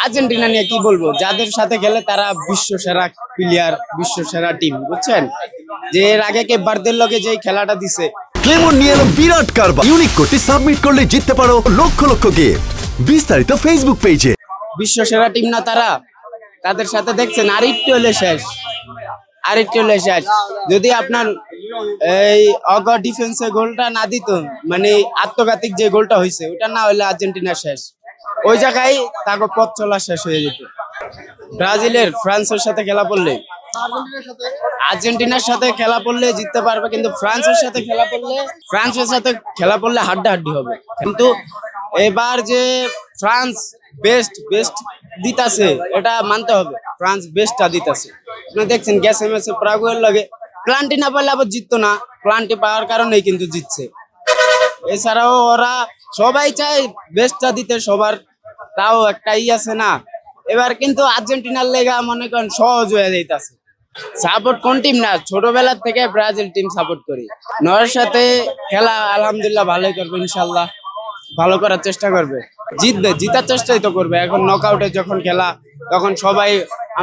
Argentina নিয়ে কি বলবো, যাদের সাথে খেলে তারা বিশ্ব সেরা প্লেয়ার, বিশ্ব সেরা টিম, বুঝছেন? যে এর আগে কে বারদের লগে যে খেলাটা দিছে, ক্লেমন নিয়ে এলো বিরাট কারবার। ইউনিক কোডটি সাবমিট করলে জিততে পারো লক্ষ লক্ষ গিফট। বিস্তারিত ফেসবুক পেজে। বিশ্ব সেরা টিম না তারা? তাদের সাথে দেখছেন আরেকটু হলে শেষ, আরেকটু হলে শেষ। যদি আপনার এই ডিফেন্সে গোলটা না দিত, মানে আত্মঘাতিক যে গোলটা হয়েছে ওটা না হলে আর্জেন্টিনা শেষ, ওই জায়গায় তাকে পথ চলা শেষ হয়ে যেত। ব্রাজিলের ফ্রান্সের সাথে খেলা পড়লে, আর্জেন্টিনার সাথে খেলা পড়লে জিততে পারবে, কিন্তু ফ্রান্সের সাথে খেলা পড়লে হাড্ডাহাড্ডি হবে। কিন্তু এবার যে ফ্রান্স বেস্ট বেস্ট দিতাছে, এটা মানতে হবে, ফ্রান্স বেস্টটা দিতাছে। আপনি দেখছেন গ্যাসে ম্যাচে প্রাগুয়ের লাগে প্লান্টি না পারলে আবার জিততো না, প্লান্টি পাওয়ার কারণেই কিন্তু জিতছে। এছাড়াও ওরা সবাই চায় বেস্টটা দিতে সবার, তাও একটা আছে না। এবার কিন্তু আর্জেন্টিনার লেগা মনে করেন সহজ হয়ে যাইতাছে। সাপোর্ট কোন টিম না, ছোটবেলার থেকে ব্রাজিল টিম সাপোর্ট করি। নয়ের সাথে খেলা আলহামদুলিল্লাহ ভালোই করবে, ইনশাল্লাহ ভালো করার চেষ্টা করবে, জিতবে, জিতার চেষ্টাই তো করবে। এখন নকআউটে যখন খেলা, তখন সবাই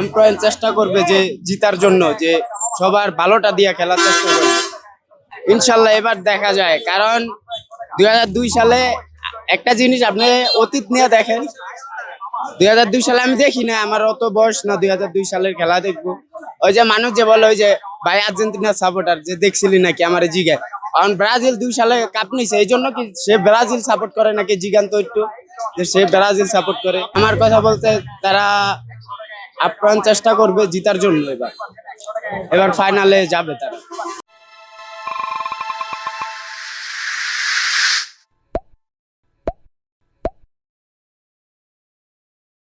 আপ্রাণ চেষ্টা করবে যে জিতার জন্য, যে সবার ভালোটা দিয়ে খেলার চেষ্টা করবে। ইনশাল্লাহ এবার দেখা যায়, কারণ 2002 সালে একটা জিনিস আপনি অতীত নিয়ে দেখেন, 2002 সালে আমি দেখি না, আমার অত বয়স না 2002 সালের খেলা দেখবো। ওই যে মানুষ যে বলে ওই যে ভাই আর্জেন্টিনার সাপোর্টার, যে দেখছিলি নাকি আমার জিগায়, কারণ ব্রাজিল 2 সালে কাপ নিছে, এই জন্য কি সে ব্রাজিল সাপোর্ট করে নাকি জিগান তো একটু, যে সে ব্রাজিল সাপোর্ট করে। আমার কথা বলতে তারা আপ্রাণ চেষ্টা করবে জিতার জন্য, এবার ফাইনালে যাবে তারা।